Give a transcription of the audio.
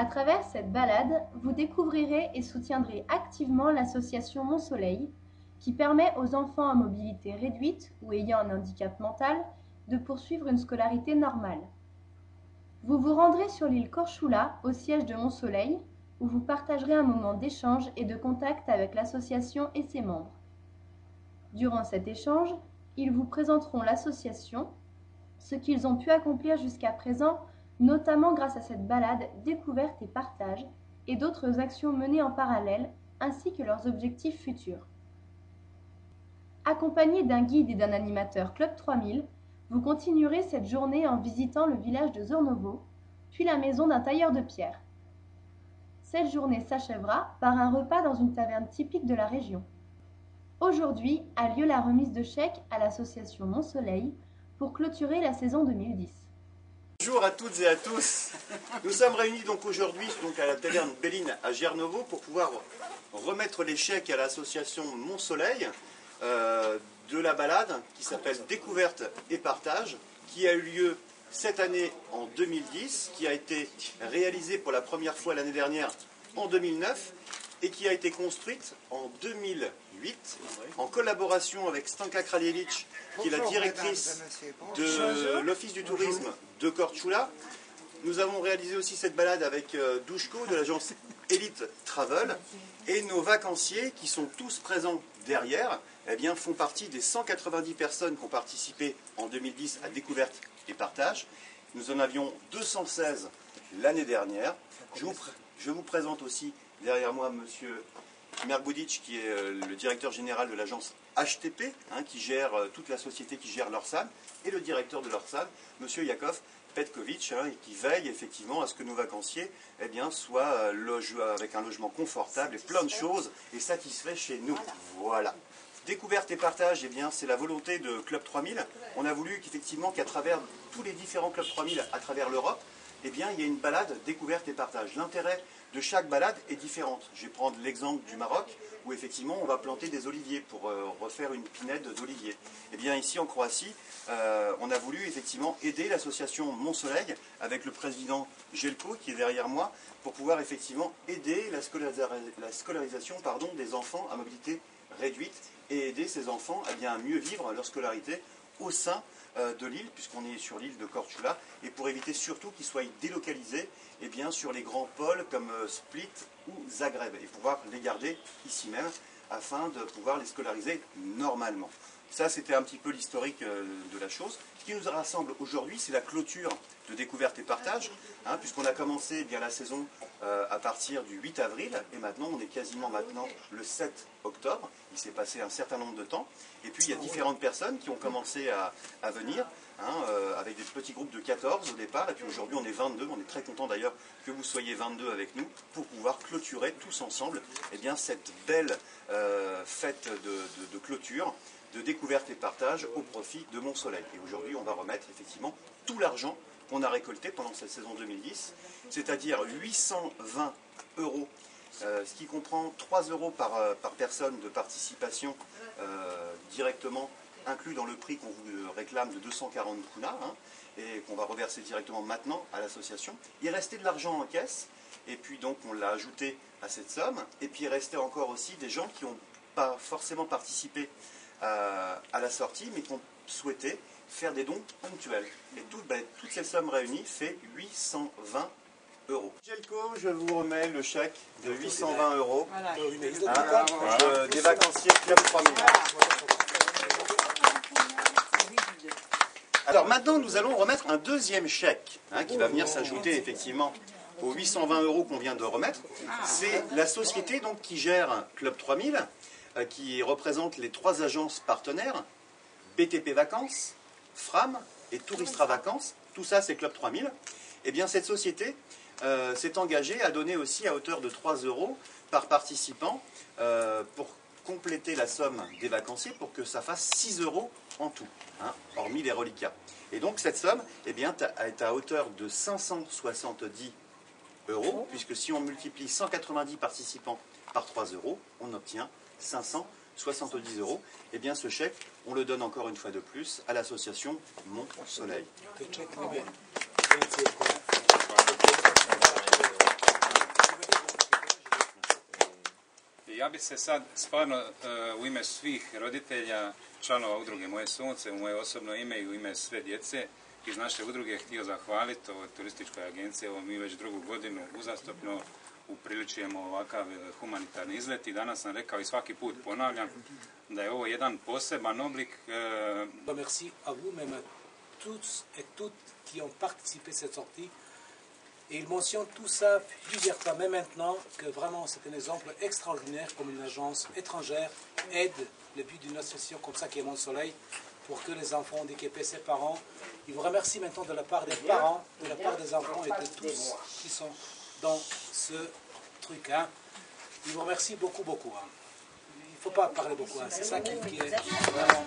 À travers cette balade, vous découvrirez et soutiendrez activement l'association Mon Soleil, qui permet aux enfants à mobilité réduite ou ayant un handicap mental de poursuivre une scolarité normale. Vous vous rendrez sur l'île Korčula, au siège de Mon Soleil, où vous partagerez un moment d'échange et de contact avec l'association et ses membres. Durant cet échange, ils vous présenteront l'association, ce qu'ils ont pu accomplir jusqu'à présent, notamment grâce à cette balade découverte et partage, et d'autres actions menées en parallèle, ainsi que leurs objectifs futurs. Accompagné d'un guide et d'un animateur Club 3000, vous continuerez cette journée en visitant le village de Zornovo, puis la maison d'un tailleur de pierre. Cette journée s'achèvera par un repas dans une taverne typique de la région. Aujourd'hui a lieu la remise de chèques à l'association Mon Soleil pour clôturer la saison 2010. Bonjour à toutes et à tous. Nous sommes réunis donc aujourd'hui à la taverne Béline à Zornovo pour pouvoir remettre les chèques à l'association Mon Soleil de la balade qui s'appelle Découverte et Partage, qui a eu lieu cette année en 2010, qui a été réalisée pour la première fois l'année dernière en 2009 et qui a été construite en 2008 en collaboration avec Stanka Kraljevic, qui est la directrice de l'Office du tourisme de Korčula. Nous avons réalisé aussi cette balade avec Duško de l'agence Elite Travel, et nos vacanciers qui sont tous présents derrière eh bien, font partie des 190 personnes qui ont participé en 2010 à Découverte et Partage. Nous en avions 216 l'année dernière. Je vous présente aussi derrière moi monsieur Merbudic, qui est le directeur général de l'agence HTP, qui gère toute la société qui gère l'Orsan, et le directeur de l'Orsan, monsieur Jakov Petkovic, qui veille effectivement à ce que nos vacanciers eh bien, soient avec un logement confortable et plein de choses et satisfaits chez nous. Voilà. Découverte et partage, eh bien, c'est la volonté de Club 3000. On a voulu qu'effectivement, qu'à travers tous les différents Club 3000 à travers l'Europe, eh bien, il y a une balade découverte et partage. L'intérêt de chaque balade est différent. Je vais prendre l'exemple du Maroc, où effectivement on va planter des oliviers pour refaire une pinède d'olivier. Eh bien ici en Croatie, on a voulu effectivement aider l'association Mon Soleil, avec le président Jelko qui est derrière moi, pour pouvoir effectivement aider la scolarisation des enfants à mobilité réduite et aider ces enfants eh bien, à mieux vivre leur scolarité au sein de l'île, puisqu'on est sur l'île de Korčula, et pour éviter surtout qu'ils soient délocalisés eh bien, sur les grands pôles comme Split ou Zagreb, et pouvoir les garder ici même, afin de pouvoir les scolariser normalement. Ça, c'était un petit peu l'historique de la chose. Ce qui nous rassemble aujourd'hui, c'est la clôture de Découverte et Partage, puisqu'on a commencé eh bien, la saison à partir du 8 avril, et maintenant, on est quasiment maintenant le 7 octobre. Il s'est passé un certain nombre de temps. Et puis, il y a différentes personnes qui ont commencé à venir, avec des petits groupes de 14 au départ, et puis aujourd'hui, on est 22. On est très content d'ailleurs que vous soyez 22 avec nous, pour pouvoir clôturer tous ensemble eh bien, cette belle fête de clôture, de découverte et partage au profit de Mon Soleil. Et aujourd'hui, on va remettre effectivement tout l'argent qu'on a récolté pendant cette saison 2010, c'est-à-dire 820 €, ce qui comprend 3 € par personne de participation directement inclus dans le prix qu'on vous réclame de 240 kuna, et qu'on va reverser directement maintenant à l'association. Il restait de l'argent en caisse, et puis donc on l'a ajouté à cette somme, et puis il restait encore aussi des gens qui n'ont pas forcément participé à la sortie, mais qui ont souhaité faire des dons ponctuels. Et toutes ces sommes réunies fait 820 €. Jelko, je vous remets le chèque de 820 € des vacanciers Club 3000. Alors maintenant, nous allons remettre un deuxième chèque qui va venir s'ajouter effectivement aux 820 € qu'on vient de remettre. C'est la société donc, qui gère Club 3000, qui représente les 3 agences partenaires, BTP Vacances, Fram et Touristra Vacances. Tout ça, c'est Club 3000. Eh bien, cette société s'est engagée à donner aussi à hauteur de 3 € par participant pour compléter la somme des vacanciers pour que ça fasse 6 € en tout, hormis les reliquats. Et donc, cette somme eh bien, est à hauteur de 570 €, puisque si on multiplie 190 participants par 3 €, on obtient 570 €. Eh bien, ce chèque, on le donne encore une fois de plus à l'association Mon Soleil. Ja bi se sad stvarno u ime svih roditelja, članova udruge Moje sunce, u moje osobno ime i u ime sve djece iz naše udruge htio zahvaliti ovoj turističkoj agenciji. Evo mi već drugu godinu uzastopno upriličujemo ovakav humanitarni izlet i danas sam rekao i svaki put ponavljam da je ovo jedan poseban oblik. Merci à vous, même à tous et toutes qui ont participé à cette sortie. Et il mentionne tout ça plusieurs fois, mais maintenant, que vraiment c'est un exemple extraordinaire comme une agence étrangère aide le but d'une association comme ça qui est Mon Soleil pour que les enfants handicapés, ses parents, il vous remercie maintenant de la part des parents, de la part des enfants et de tous qui sont dans ce truc. Hein. Il vous remercie beaucoup, beaucoup. Hein. Il ne faut pas parler beaucoup, hein. C'est ça qui est vraiment...